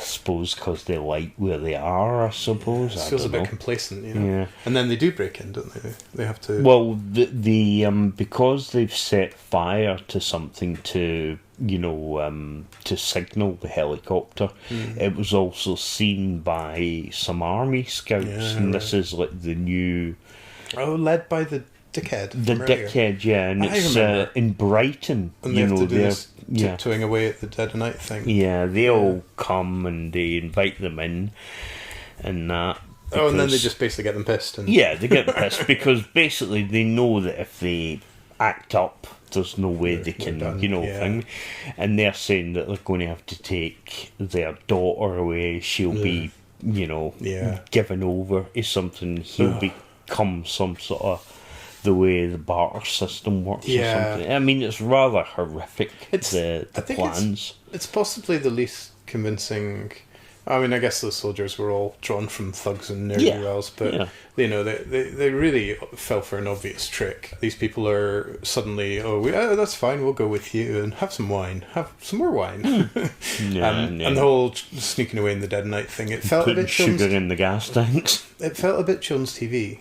suppose because they like where they are, I suppose. It I feels a don't bit know. complacent, you know. Yeah. And then they do break in, don't they? They have to... Well, because they've set fire to something to, to signal the helicopter, it was also seen by some army scouts, and this is like the new... Oh, led by the dickhead. The from earlier. dickhead, yeah, and I it's remember. in Brighton. And they have to do this tiptoeing away at the dead of night thing. Yeah, they all come and they invite them in, and that. Oh, and then they just basically get them pissed. And... Yeah, they get pissed because basically they know that if they act up, there's no way they can, thing. And they're saying that they're going to have to take their daughter away. She'll be, given over to something. He'll become some sort of the way the barter system works or something. I mean, it's rather horrific, the plans. It's possibly the least convincing... I mean, I guess those soldiers were all drawn from thugs and ne'er-do-wells, but, they really fell for an obvious trick. These people are suddenly, that's fine, we'll go with you, and have some wine. Have some more wine. And the whole sneaking away in the dead of night thing, it felt a bit... sugar in the gas tanks. It felt a bit Jones TV.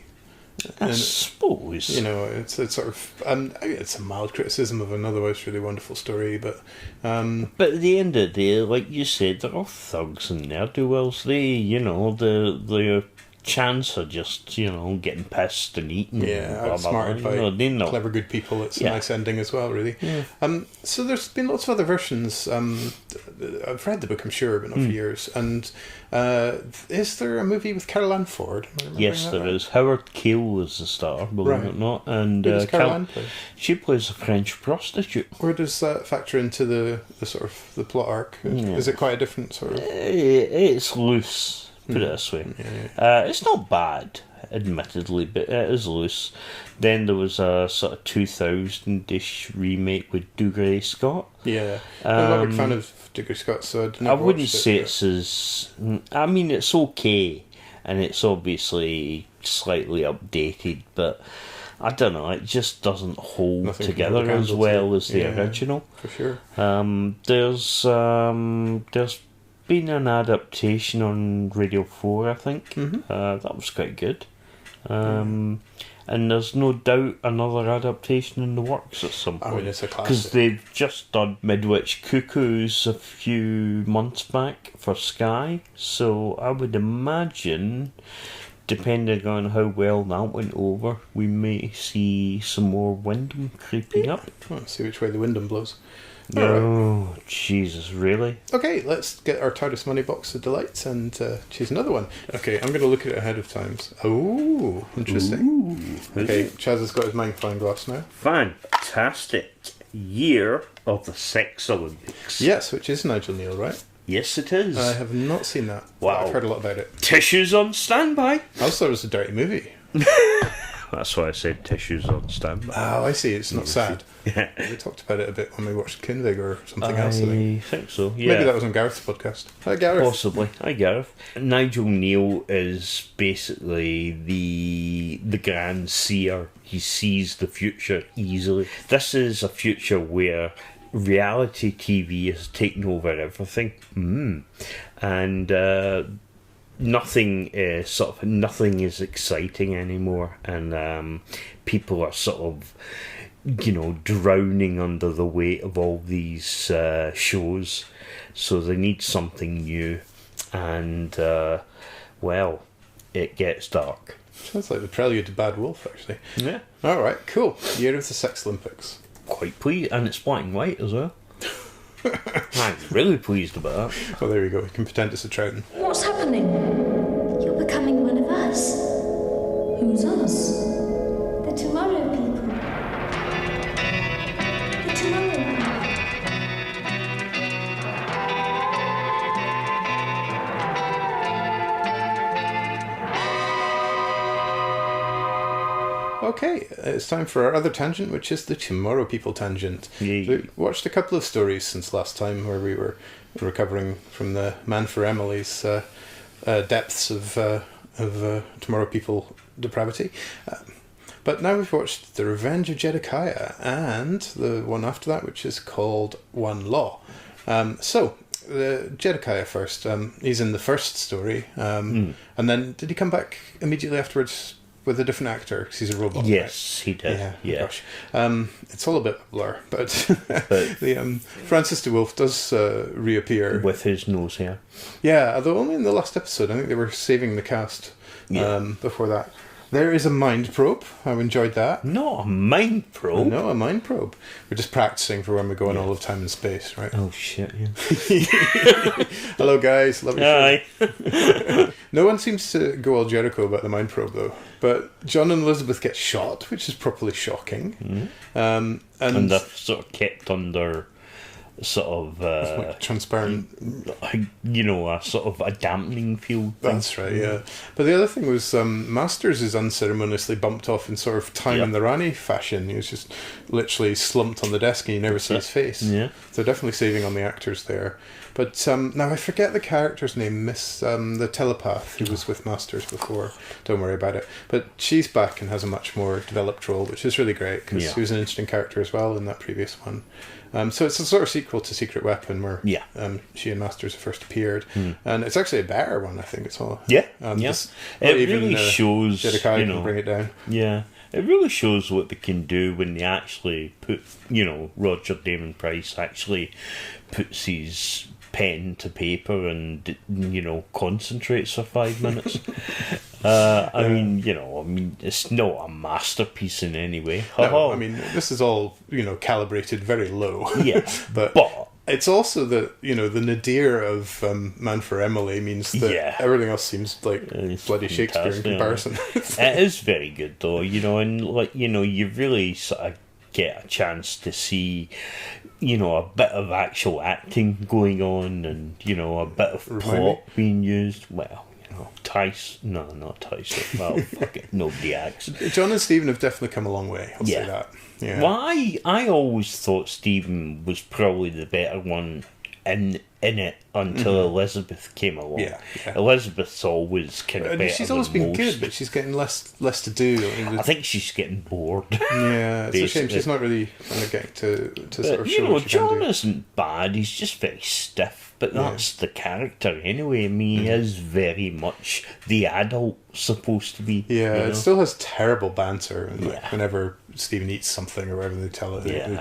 I suppose. It's sort of... it's a mild criticism of an otherwise really wonderful story, but... But at the end of the day, like you said, they're all thugs and ne'er-do-wells. They, their chance of just, getting pissed and eating. Yeah, outsmarted by clever good people. It's a nice ending as well, really. Yeah. So there's been lots of other versions. I've read the book, I'm sure, but not for years. And is there a movie with Carol Ann Ford? Yes, there is. Howard Keel is the star, believe it or not. And who does Carol Ann play? She plays a French prostitute. Where does that factor into the sort of the plot arc? Is it quite a different sort of... It's loose. Put it this way. It's not bad, admittedly, but it is loose. Then there was a sort of 2000-ish remake with Dougray Scott. Yeah. I'm not a big fan of Dougray Scott, so I wouldn't say it's as... I mean, it's okay, and it's obviously slightly updated, but I don't know, it just doesn't hold together as well as the original. For sure. There's been an adaptation on Radio 4, I think. That was quite good. And there's no doubt another adaptation in the works at some point. I mean, it's a classic. Because they've just done Midwich Cuckoos a few months back for Sky. So I would imagine, depending on how well that went over, we may see some more Wyndham creeping up. Let's see which way the Wyndham blows. Oh, Jesus, really? Okay, let's get our TARDIS money box of delights and choose another one. Okay, I'm going to look at it ahead of time. Oh, interesting. Okay, Chaz has got his magnifying glass now. Fantastic. Year of the Sex Olympics. Yes, which is Nigel Neal, right? Yes, it is. I have not seen that. Wow. I've heard a lot about it. Tissues on standby. I also thought it was a dirty movie. That's why I said tissues on standby. Oh, I see. It's not sad. Yeah. We talked about it a bit when we watched Kinvig or something else. I think so, yeah. Maybe that was on Gareth's podcast. Hi, Gareth. Possibly. Hi, Gareth. Nigel Neal is basically the grand seer. He sees the future easily. This is a future where reality TV has taken over everything. And nothing is exciting anymore, and people are sort of drowning under the weight of all these shows, so they need something new, and it gets dark. Sounds like the prelude to Bad Wolf, actually. Yeah. Alright, cool. Year of the Sex Olympics. Quite pleased, and it's black and white as well. I'm really pleased about that. Well, there we go. We can pretend it's a Trouton. What's happening? You're becoming one of us. Who's us? The Tomorrow People. The Tomorrow People. Okay, it's time for our other tangent, which is the Tomorrow People tangent. We watched a couple of stories since last time where we were recovering from the Man for Emily's depths of Tomorrow People depravity. But now we've watched The Revenge of Jedekiah and the one after that, which is called One Law. So, Jedekiah first. He's in the first story, and then did he come back immediately afterwards with a different actor? Because he's a robot. Yes, right? he did. Yeah. Gosh. It's all a bit of a blur, but the Francis DeWolf does reappear with his nose hair. Yeah, although only in the last episode. I think they were saving the cast before that. There is a mind probe. I've enjoyed that. Not a mind probe? No, a mind probe. We're just practicing for when we go in all of time and space, right? Oh, shit, yeah. Hello, guys. Love you. Hi. No one seems to go all Jericho about the mind probe, though. But John and Elizabeth get shot, which is properly shocking. And they're sort of kept under sort of like transparent, a sort of a dampening field thing. That's right, yeah. But the other thing was Masters is unceremoniously bumped off in sort of Time and the Rani fashion. He was just literally slumped on the desk and you never see his face. Yeah. So definitely saving on the actors there. But now I forget the character's name, Miss the telepath who was with Masters before. Don't worry about it. But she's back and has a much more developed role, which is really great because she was an interesting character as well in that previous one. So it's a sort of sequel to Secret Weapon where she and Masters first appeared. And it's actually a better one, I think. It's all. Yeah. It really shows. Jedekiah can bring it down. Yeah. It really shows what they can do when they actually put, Roger Damon Price actually puts his pen to paper and, concentrates for 5 minutes. I mean, it's not a masterpiece in any way. No, I mean, this is all, calibrated very low. Yeah. but it's also the nadir of Man for Emily means that everything else seems like bloody Shakespeare in comparison. It is very good, though, and, you really sort of get a chance to see, a bit of actual acting going on and, a bit of plot being used. Well, Tyson. No, not Tyson. Well, fuck it. Nobody acts. John and Stephen have definitely come a long way. I'll say that. Yeah. Well, I always thought Stephen was probably the better one in it until Elizabeth came along. Yeah. Elizabeth's always kind of better. She's always been good, but she's getting less to do. I think she's getting bored. Yeah, it's a shame she's not really getting to sort of show what she John can do. isn't bad. He's just very stiff. But that's the character anyway. I mean, he is very much the adult supposed to be. Yeah, it still has terrible banter. And whenever Stephen eats something or whatever, they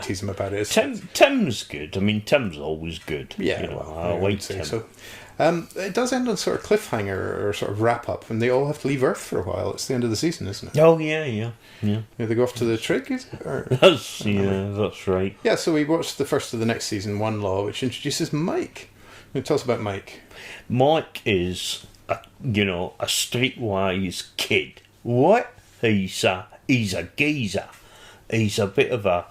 tease him about it. Tim's good. I mean, Tim's always good. Yeah, I like Tim. So. It does end on sort of cliffhanger or sort of wrap up, and they all have to leave Earth for a while. It's the end of the season, isn't it? Oh yeah. They go off to the Trig, is it? That's right. Yeah, so we watched the first of the next season, One Law, which introduces Mike. Tell us about Mike. Mike is a streetwise kid. What? He's a geezer. He's a bit of a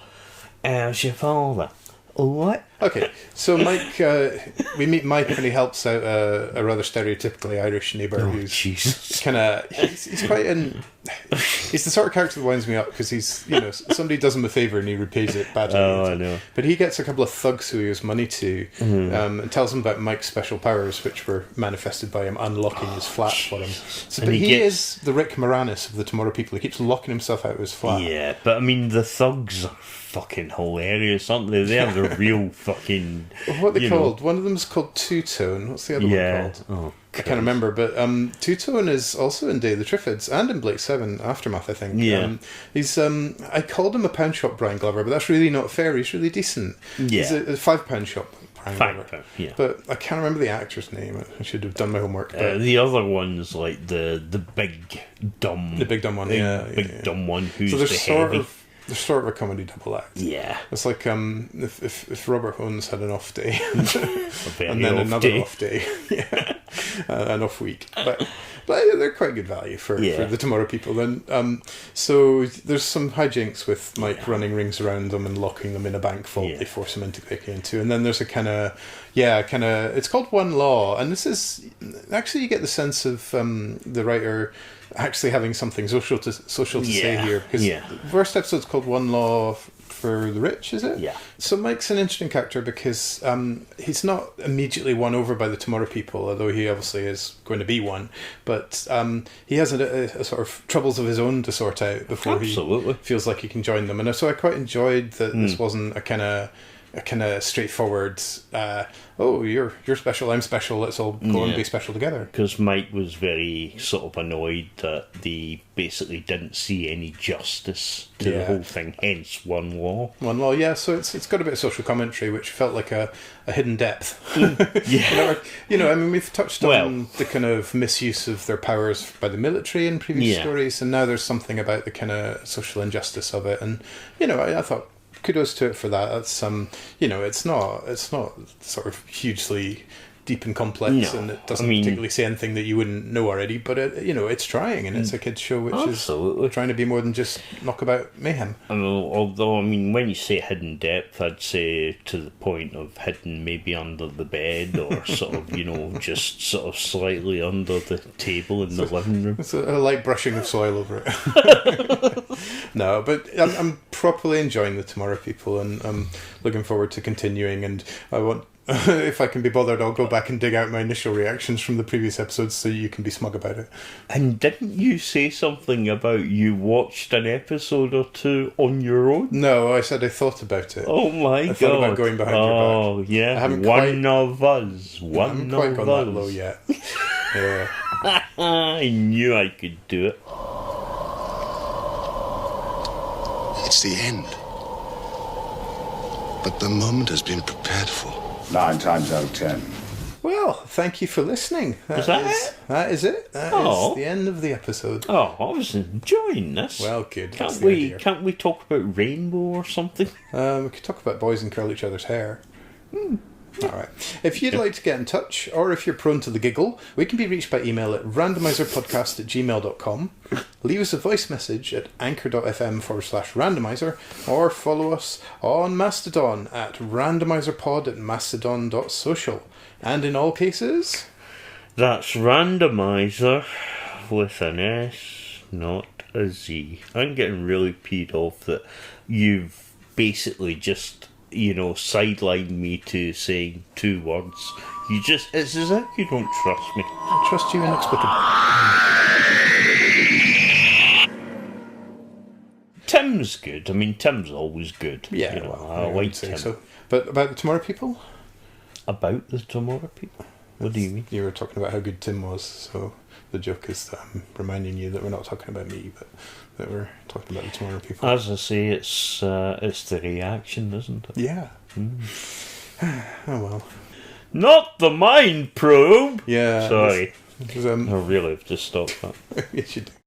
how's your father? What? Okay, so Mike, we meet Mike when he helps out a rather stereotypically Irish neighbour who's kind of he's quite he's the sort of character that winds me up because he's somebody does him a favour and he repays it badly. I know. But he gets a couple of thugs who he owes money to, and tells them about Mike's special powers, which were manifested by him unlocking his flat for him. So, but he is the Rick Moranis of the Tomorrow People. He keeps locking himself out of his flat. Yeah, but I mean the thugs are fucking hilarious, aren't they? They have the real fucking. What are they called? One of them's called Two Tone. What's the other one called? Oh, I can't remember, but Two Tone is also in Day of the Triffids and in Blake 7 Aftermath, I think. Yeah. He's I called him a pound shop Brian Glover, but that's really not fair. He's really decent. Yeah. He's a £5 shop Brian Glover. £5, yeah. But I can't remember the actor's name. I should have done my homework. But the other one's like the big dumb. The big dumb one, dumb one who's so the heavy. They're sort of a comedy double act. Yeah. It's like if Robert Holmes had an off day and then off another day. off day. Yeah. An off week. But they're quite good value for the Tomorrow People. Then so there's some hijinks with Mike running rings around them and locking them in a bank vault they force him into breaking into. And then there's a kind of it's called One Law, and this is actually you get the sense of the writer actually having something social to say here, because the first episode's called One Law for the Rich, is it? Yeah. So Mike's an interesting character because he's not immediately won over by the Tomorrow People, although he obviously is going to be one, but he has a sort of troubles of his own to sort out before he feels like he can join them. And so I quite enjoyed that this wasn't a kind of a kind of straightforward, oh, you're special, I'm special, let's all go and be special together. Because Mike was very sort of annoyed that they basically didn't see any justice to the whole thing, hence one law. One law, yeah, so it's got a bit of social commentary, which felt like a hidden depth. I mean, we've touched on the kind of misuse of their powers by the military in previous stories, and now there's something about the kind of social injustice of it, and, I thought, kudos to it for that. That's it's not sort of hugely deep and complex, and it doesn't particularly say anything that you wouldn't know already. But it's trying, and it's a kids' show which is trying to be more than just knockabout mayhem. Although when you say hidden depth, I'd say to the point of hidden maybe under the bed, or sort of just sort of slightly under the table in the living room. It's a light brushing of soil over it. No, but I'm properly enjoying the Tomorrow People, and I'm looking forward to continuing. And I want. If I can be bothered, I'll go back and dig out my initial reactions from the previous episodes so you can be smug about it. And didn't you say something about you watched an episode or two on your own? No, I said I thought about it. Oh my God. I thought about going behind your back. Oh, yeah. I haven't One of us. I haven't quite gone that low yet. Yeah. I knew I could do it. It's the end. But the moment has been prepared for. 9 times out of 10. Well, thank you for listening. That is it. That is the end of the episode. Oh, I was enjoying this. Well, good. Can't we talk about rainbow or something? We could talk about boys and curl each other's hair. All right. If you'd like to get in touch, or if you're prone to the giggle, we can be reached by email at randomizerpodcast@gmail.com. Leave us a voice message at anchor.fm/randomizer, or follow us on Mastodon at randomizerpod@mastodon.social. And in all cases... That's randomizer with an S, not a Z. I'm getting really peed off that you've basically just... sideline me to saying 2 words. It's as if you don't trust me. I trust you inexplicably. Tim's good. I mean, Tim's always good. Yeah, I like Tim. So. But about the Tomorrow People? About the Tomorrow People? What do you mean? You were talking about how good Tim was, so the joke is that I'm reminding you that we're not talking about me, but that we're talking about the Tomorrow People. As I say, it's the reaction, isn't it? Yeah. Oh well. Not the mind probe! Yeah. Sorry. I really have to stop that. Yes, you do.